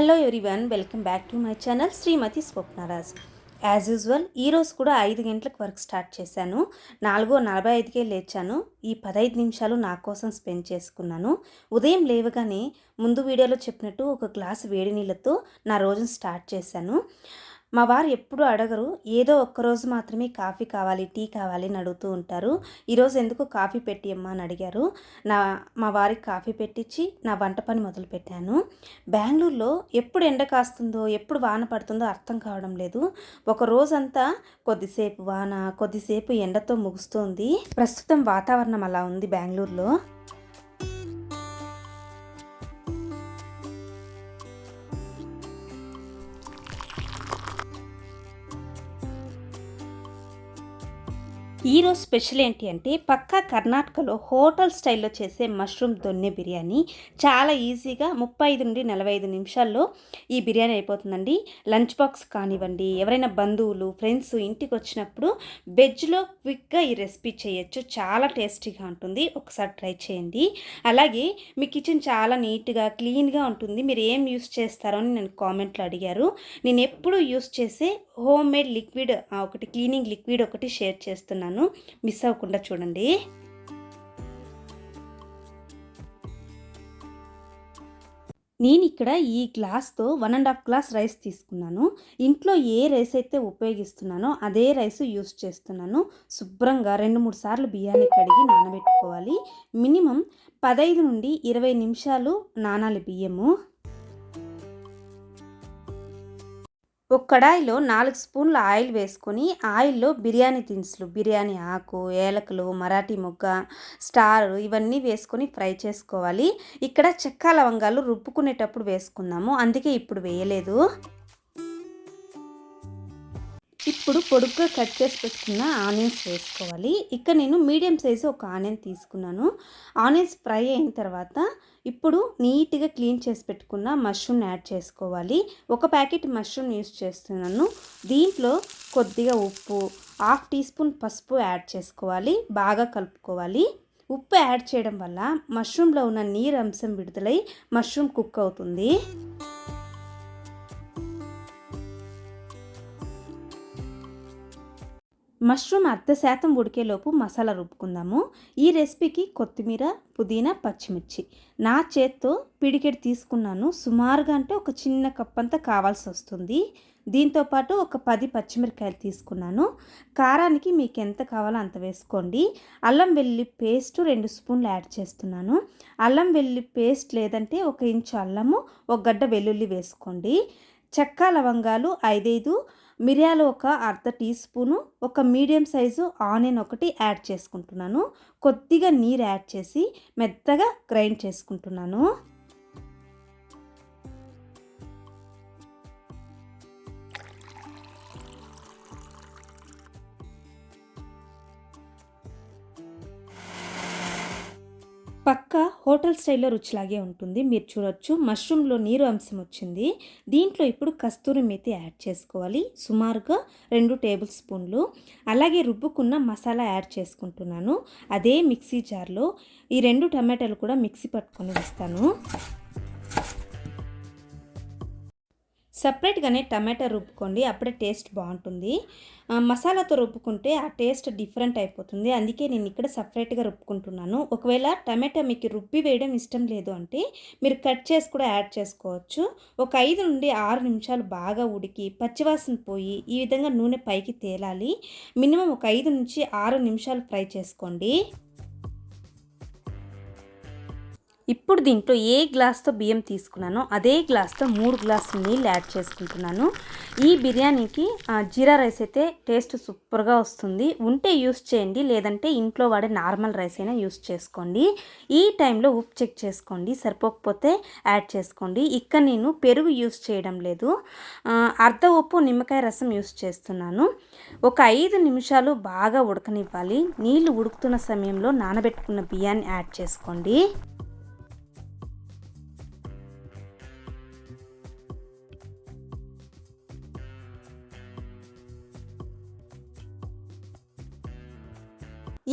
Hello everyone, welcome back to my channel Shrimati Swapnaraj. As usual ఈరోజు కూడా 5 గంటలకు వర్క్ స్టార్ట్ చేశాను. 4:45కే లేచాను. ఈ 15 నిమిషాలు నా కోసం స్పెండ్ చేసుకున్నాను. ఉదయం లేవగానే ముందు వీడియోలో చెప్పినట్టు ఒక గ్లాసు వేడి నీళ్ళతో నా రోజును స్టార్ట్ చేశాను. మా వారు ఎప్పుడూ అడగరు, ఏదో ఒక్కరోజు మాత్రమే కాఫీ కావాలి, టీ కావాలి అని అడుగుతూ ఉంటారు. ఈరోజు ఎందుకు కాఫీ పెట్టియమ్మా అని అడిగారు. మా వారికి కాఫీ పెట్టించి నా వంట పని మొదలుపెట్టాను. బెంగళూరులో ఎప్పుడు ఎండ కాస్తుందో ఎప్పుడు వాన పడుతుందో అర్థం కావడం లేదు. ఒక రోజంతా కొద్దిసేపు వాన, కొద్దిసేపు ఎండతో ముగుస్తుంది. ప్రస్తుతం వాతావరణం అలా ఉంది బెంగళూరులో. ఈరోజు స్పెషల్ ఏంటి అంటే పక్కా కర్ణాటకలో హోటల్ స్టైల్లో చేసే మష్రూమ్ దొన్నె బిర్యానీ. చాలా ఈజీగా 35 నుండి 45 నిమిషాల్లో ఈ బిర్యానీ అయిపోతుందండి. లంచ్ బాక్స్ కానివ్వండి, ఎవరైనా బంధువులు ఫ్రెండ్స్ ఇంటికి వచ్చినప్పుడు వెజ్లో క్విక్గా ఈ రెసిపీ చేయొచ్చు. చాలా టేస్టీగా ఉంటుంది, ఒకసారి ట్రై చేయండి. అలాగే మీ కిచెన్ చాలా నీట్గా క్లీన్గా ఉంటుంది. మీరు ఏం యూస్ చేస్తారో అని నేను కామెంట్లో అడిగారు. నేను ఎప్పుడు యూస్ చేసే హోమ్ మేడ్ లిక్విడ్ ఒకటి, క్లీనింగ్ లిక్విడ్ ఒకటి షేర్ చేస్తున్నాను. మిస్ అవ్వకుండా చూడండి. నేను ఇక్కడ ఈ గ్లాస్తో 1.5 గ్లాస్ రైస్ తీసుకున్నాను. ఇంట్లో ఏ రైస్ అయితే ఉపయోగిస్తున్నానో అదే రైస్ యూస్ చేస్తున్నాను. శుభ్రంగా 2-3 సార్లు బియ్యాన్ని కడిగి నానబెట్టుకోవాలి. మినిమం 15 నుండి 20 నిమిషాలు నానాలి బియ్యము. ఒక కడాయిలో 4 స్పూన్ల ఆయిల్ వేసుకొని ఆయిల్లో బిర్యానీ దినుసులు, బిర్యానీ ఆకు, ఏలకులు, మరాఠీ మొగ్గ, స్టార్ ఇవన్నీ వేసుకొని ఫ్రై చేసుకోవాలి. ఇక్కడ చెక్క లవంగాలు రుబ్బుకునేటప్పుడు వేసుకున్నాము, అందుకే ఇప్పుడు వేయలేదు. ఇప్పుడు పొడుగ్గా కట్ చేసి పెట్టుకున్న ఆనియన్స్ వేసుకోవాలి. ఇక్కడ నేను మీడియం సైజు ఒక ఆనియన్ తీసుకున్నాను. ఆనియన్స్ ఫ్రై అయిన తర్వాత ఇప్పుడు నీట్గా క్లీన్ చేసి పెట్టుకున్న మష్రూమ్ యాడ్ చేసుకోవాలి. ఒక ప్యాకెట్ మష్రూమ్ యూస్ చేస్తున్నాను. దీంట్లో కొద్దిగా ఉప్పు, 1/2 టీ స్పూన్ పసుపు యాడ్ చేసుకోవాలి. బాగా కలుపుకోవాలి. ఉప్పు యాడ్ చేయడం వల్ల మష్రూమ్లో ఉన్న నీరు అంశం విడుదలై మష్రూమ్ కుక్ అవుతుంది. మష్రూమ్ 0.5% ఉడికేలోపు మసాలా రుబ్బుకుందాము. ఈ రెసిపీకి కొత్తిమీర, పుదీనా, పచ్చిమిర్చి నా చేత్తో పిడికెడు తీసుకున్నాను. సుమారుగా అంటే ఒక చిన్న కప్ అంతా కావాల్సి వస్తుంది. దీంతోపాటు ఒక 10 పచ్చిమిరకాయలు తీసుకున్నాను. కారానికి మీకు ఎంత కావాలో అంత వేసుకోండి. అల్లం వెల్లుల్లి పేస్ట్ 2 స్పూన్లు యాడ్ చేస్తున్నాను. అల్లం వెల్లుల్లి పేస్ట్ లేదంటే 1 ఇంచు అల్లము, 1 గడ్డ వెల్లుల్లి వేసుకోండి. చెక్క లవంగాలు 5 మిరియాలు ఒక 1/2 టీ స్పూను, ఒక మీడియం సైజు ఆనియన్ ఒకటి యాడ్ చేసుకుంటున్నాను. కొద్దిగా నీరు యాడ్ చేసి మెత్తగా గ్రైండ్ చేసుకుంటున్నాను. పక్కా హోటల్ స్టైల్లో రుచిలాగే ఉంటుంది. మీరు చూడొచ్చు మష్రూమ్లో నీరు అంశం వచ్చింది. దీంట్లో ఇప్పుడు కస్తూరి మేతి యాడ్ చేసుకోవాలి. సుమారుగా 2 టేబుల్ స్పూన్లు. అలాగే రుబ్బుకున్న మసాలా యాడ్ చేసుకుంటున్నాను. అదే మిక్సీ జార్లో ఈ 2 టమాటాలు కూడా మిక్సీ పట్టుకొని వేస్తాను. సపరేట్గానే టమాటా రుబ్బుకోండి, అప్పుడే టేస్ట్ బాగుంటుంది. మసాలాతో రుబ్బుకుంటే ఆ టేస్ట్ డిఫరెంట్ అయిపోతుంది. అందుకే నేను ఇక్కడ సపరేట్గా రుబ్బుకుంటున్నాను. ఒకవేళ టమాటా మీకు రుబ్బి వేయడం ఇష్టం లేదు అంటే మీరు కట్ చేసి కూడా యాడ్ చేసుకోవచ్చు. ఒక 5 నుండి 6 నిమిషాలు బాగా ఉడికి పచ్చివాసన పోయి ఈ విధంగా నూనె పైకి తేలాలి. మినిమం ఒక 5 నుంచి 6 నిమిషాలు ఫ్రై చేసుకోండి. ఇప్పుడు దీంట్లో ఏ గ్లాస్తో బియ్యం తీసుకున్నానో అదే గ్లాస్తో 3 గ్లాసులు నీళ్ళు యాడ్ చేసుకుంటున్నాను. ఈ బిర్యానీకి జీరా రైస్ అయితే టేస్ట్ సూపర్గా వస్తుంది. ఉంటే యూస్ చేయండి, లేదంటే ఇంట్లో వాడే నార్మల్ రైస్ అయినా యూస్ చేసుకోండి. ఈ టైంలో ఉప్పు చెక్ చేసుకోండి, సరిపోకపోతే యాడ్ చేసుకోండి. ఇక్కడ నేను పెరుగు యూస్ చేయడం లేదు, అర్ధ ఉప్పు నిమ్మకాయ రసం యూస్ చేస్తున్నాను. ఒక 5 నిమిషాలు బాగా ఉడకనివ్వాలి. నీళ్లు ఉడుకుతున్న సమయంలో నానబెట్టుకున్న బియ్యాన్ని యాడ్ చేసుకోండి.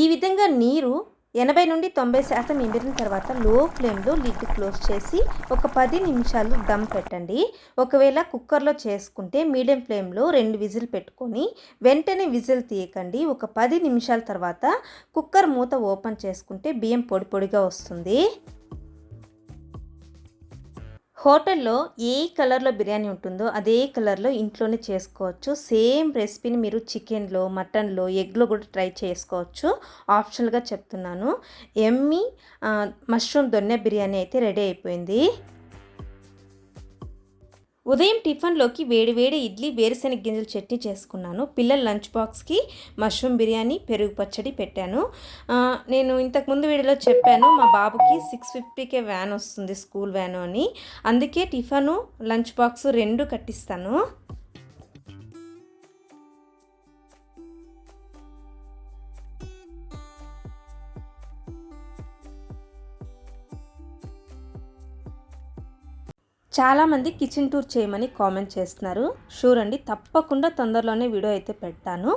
ఈ విధంగా నీరు 80-90% ఇమిరిన తర్వాత లో ఫ్లేమ్లో లిడ్ క్లోజ్ చేసి ఒక 10 నిమిషాలు దమ్ పెట్టండి. ఒకవేళ కుక్కర్లో చేసుకుంటే మీడియం ఫ్లేమ్లో 2 విజిల్ పెట్టుకొని వెంటనే విజిల్ తీయకండి. ఒక 10 నిమిషాల తర్వాత కుక్కర్ మూత ఓపెన్ చేసుకుంటే బియ్యం పొడి పొడిగా వస్తుంది. హోటల్లో ఏ కలర్లో బిర్యానీ ఉంటుందో అదే కలర్లో ఇంట్లోనే చేసుకోవచ్చు. సేమ్ రెసిపీని మీరు చికెన్లో, మటన్లో, ఎగ్లో కూడా ట్రై చేసుకోవచ్చు. ఆప్షనల్గా చెప్తున్నాను. ఎమ్మీ మష్రూమ్ దొన్నె బిర్యానీ అయితే రెడీ అయిపోయింది. ఉదయం టిఫిన్లోకి వేడి వేడి ఇడ్లీ, వేరుశెనగ గింజల చట్నీ చేసుకున్నాను. పిల్లల లంచ్ బాక్స్కి మష్రూమ్ బిర్యానీ, పెరుగు పచ్చడి పెట్టాను. నేను ఇంతకుముందు వీడియోలో చెప్పాను మా బాబుకి 6:50కే వ్యాన్ వస్తుంది, స్కూల్ వ్యాను అని. అందుకే టిఫను, లంచ్ బాక్స్ 2 కట్టిస్తాను. చాలామంది కిచెన్ టూర్ చేయమని కామెంట్ చేస్తున్నారు. షూర్ అండి, తప్పకుండా తొందరలోనే వీడియో అయితే పెడతాను.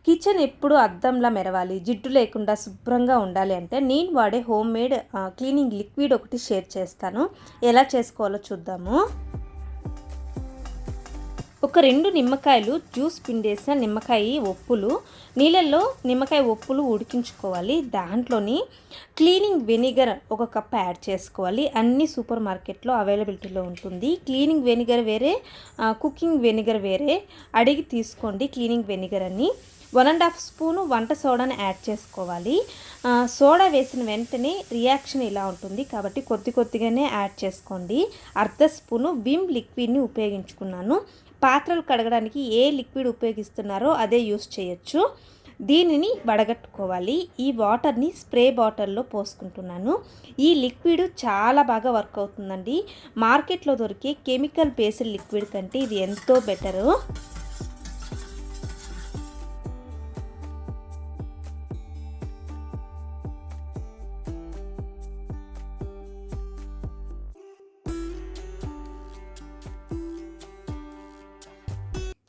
కిచెన్ ఎప్పుడు అద్దంలా మెరవాలి, జిడ్డు లేకుండా శుభ్రంగా ఉండాలి అంటే నేను వాడే హోమ్ మేడ్ క్లీనింగ్ లిక్విడ్ ఒకటి షేర్ చేస్తాను. ఎలా చేసుకోవాలో చూద్దాము. ఒక 2 నిమ్మకాయలు జ్యూస్ పిండేసిన నిమ్మకాయ ఒప్పులు, నీళ్ళల్లో నిమ్మకాయ ఒప్పులు ఉడికించుకోవాలి. దాంట్లోని క్లీనింగ్ వెనిగర్ 1 కప్ యాడ్ చేసుకోవాలి. అన్ని సూపర్ మార్కెట్లో అవైలబిలిటీలో ఉంటుంది. క్లీనింగ్ వెనిగర్ వేరే, కుకింగ్ వెనిగర్ వేరే అడిగి తీసుకోండి. క్లీనింగ్ వెనిగర్ అని 1.5 స్పూను వంట సోడాని యాడ్ చేసుకోవాలి. సోడా వేసిన వెంటనే రియాక్షన్ ఇలా ఉంటుంది కాబట్టి కొద్దిగానే యాడ్ చేసుకోండి. 1/2 స్పూను విమ్ లిక్విడ్ని ఉపయోగించుకున్నాను. పాత్రలు కడగడానికి ఏ లిక్విడ్ ఉపయోగిస్తున్నారో అదే యూస్ చేయొచ్చు. దీనిని వడగట్టుకోవాలి. ఈ వాటర్ని స్ప్రే బాటిల్లో పోసుకుంటున్నాను. ఈ లిక్విడ్ చాలా బాగా వర్క్ అవుతుందండి. మార్కెట్లో దొరికే కెమికల్ బేస్డ్ లిక్విడ్ కంటే ఇది ఎంతో బెటరు.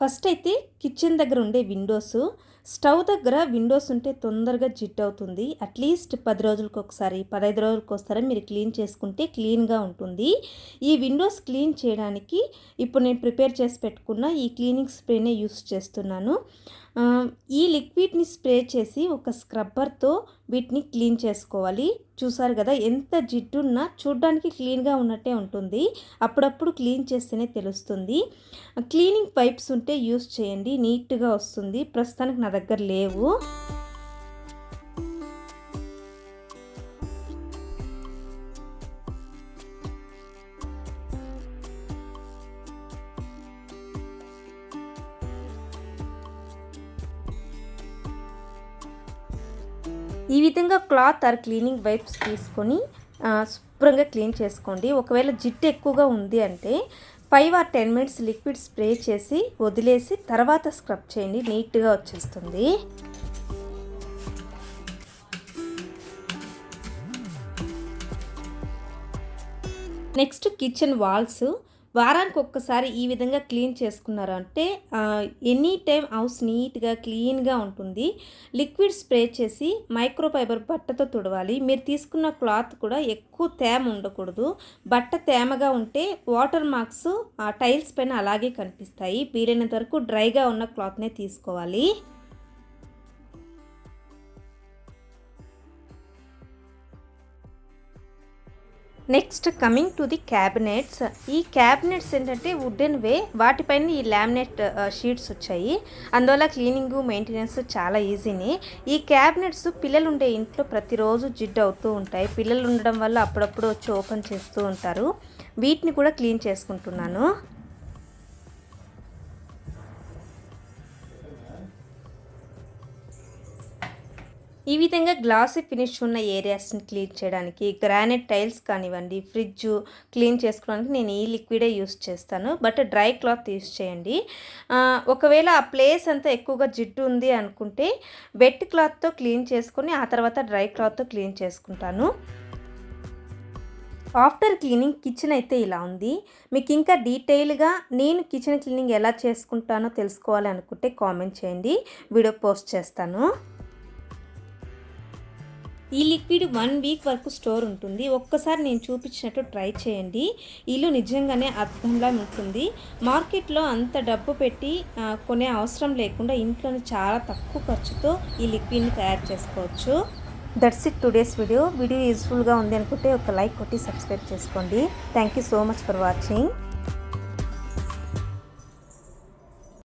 ఫస్ట్ అయితే కిచెన్ దగ్గర ఉండే విండోస్, స్టవ్ దగ్గర విండోస్ ఉంటే తొందరగా జిడ్ అవుతుంది. అట్లీస్ట్ 10 రోజులకు ఒకసారి, 15 రోజులకు ఒకసారి మీరు క్లీన్ చేసుకుంటే క్లీన్గా ఉంటుంది. ఈ విండోస్ క్లీన్ చేయడానికి ఇప్పుడు నేను ప్రిపేర్ చేసి పెట్టుకున్న ఈ క్లీనింగ్ స్ప్రేనే యూస్ చేస్తున్నాను. ఈ లిక్విడ్ని స్ప్రే చేసి ఒక స్క్రబ్బర్తో వీటిని క్లీన్ చేసుకోవాలి. చూసారు కదా, ఎంత జిడ్డున్నా చూడ్డానికి క్లీన్గా ఉన్నట్టే ఉంటుంది. అప్పుడప్పుడు క్లీన్ చేస్తేనే తెలుస్తుంది. క్లీనింగ్ పైప్స్ ఉంటే యూస్ చేయండి, నీట్గా వస్తుంది. ప్రస్తుతానికి నా దగ్గర లేవు. ఈ విధంగా క్లాత్ ఆర్ క్లీనింగ్ వైప్స్ తీసుకొని శుభ్రంగా క్లీన్ చేసుకోండి. ఒకవేళ జిడ్డు ఎక్కువగా ఉంది అంటే 5 or 10 minutes లిక్విడ్ స్ప్రే చేసి వదిలేసి తర్వాత స్క్రబ్ చేయండి, నీట్గా వచ్చేస్తుంది. నెక్స్ట్ కిచెన్ వాల్స్ వారానికి ఒక్కసారి ఈ విధంగా క్లీన్ చేసుకున్నారు అంటే ఎనీ టైం హౌస్ నీట్గా క్లీన్గా ఉంటుంది. లిక్విడ్ స్ప్రే చేసి మైక్రోఫైబర్ బట్టతో తుడవాలి. మీరు తీసుకున్న క్లాత్ కూడా ఎక్కువ తేమ ఉండకూడదు. బట్ట తేమగా ఉంటే వాటర్ మార్క్స్ ఆ టైల్స్ పైన అలాగే కనిపిస్తాయి. వీలైనంత వరకు డ్రైగా ఉన్న క్లాత్నే తీసుకోవాలి. Next coming to the cabinets. ఈ క్యాబినెట్స్ ఏంటంటే వుడెన్ వే, వాటిపైన ఈ లామినేట్ షీట్స్ వచ్చాయి. అందువల్ల క్లీనింగు మెయింటెనెన్స్ చాలా ఈజీని. ఈ క్యాబినెట్స్ పిల్లలు ఉండే ఇంట్లో ప్రతిరోజు జిడ్డు అవుతూ ఉంటాయి. పిల్లలు ఉండడం వల్ల అప్పుడప్పుడు వచ్చి ఓపెన్ చేస్తూ ఉంటారు. వీటిని కూడా క్లీన్ చేసుకుంటున్నాను. ఈ విధంగా గ్లాసీ ఫినిష్ ఉన్న ఏరియాస్ని క్లీన్ చేయడానికి, గ్రానైట్ టైల్స్ కానివ్వండి, ఫ్రిడ్జ్ క్లీన్ చేసుకోవడానికి నేను ఈ లిక్విడే యూస్ చేస్తాను. బట్ డ్రై క్లాత్ యూస్ చేయండి. ఒకవేళ ఆ ప్లేస్ అంతా ఎక్కువగా జిడ్డు ఉంది అనుకుంటే వెట్ క్లాత్తో క్లీన్ చేసుకొని ఆ తర్వాత డ్రై క్లాత్తో క్లీన్ చేసుకుంటాను. ఆఫ్టర్ క్లీనింగ్ కిచెన్ అయితే ఇలా ఉంది. మీకు ఇంకా డీటెయిల్గా నేను కిచెన్ క్లీనింగ్ ఎలా చేసుకుంటానో తెలుసుకోవాలి అనుకుంటే కామెంట్ చేయండి, వీడియో పోస్ట్ చేస్తాను. ఈ లిక్విడ్ 1 వీక్ వరకు స్టోర్ ఉంటుంది. ఒక్కసారి నేను చూపించినట్టు ట్రై చేయండి. ఇల్లు నిజంగానే అద్దంలా ఉంటుంది. మార్కెట్లో అంత డబ్బు పెట్టి కొనే అవసరం లేకుండా ఇంట్లోనే చాలా తక్కువ ఖర్చుతో ఈ లిక్విడ్ని తయారు చేసుకోవచ్చు. దట్స్ ఇట్ టుడేస్ వీడియో యూజ్ఫుల్గా ఉంది అనుకుంటే ఒక లైక్ కొట్టి సబ్స్క్రైబ్ చేసుకోండి. Thank you so much for watching.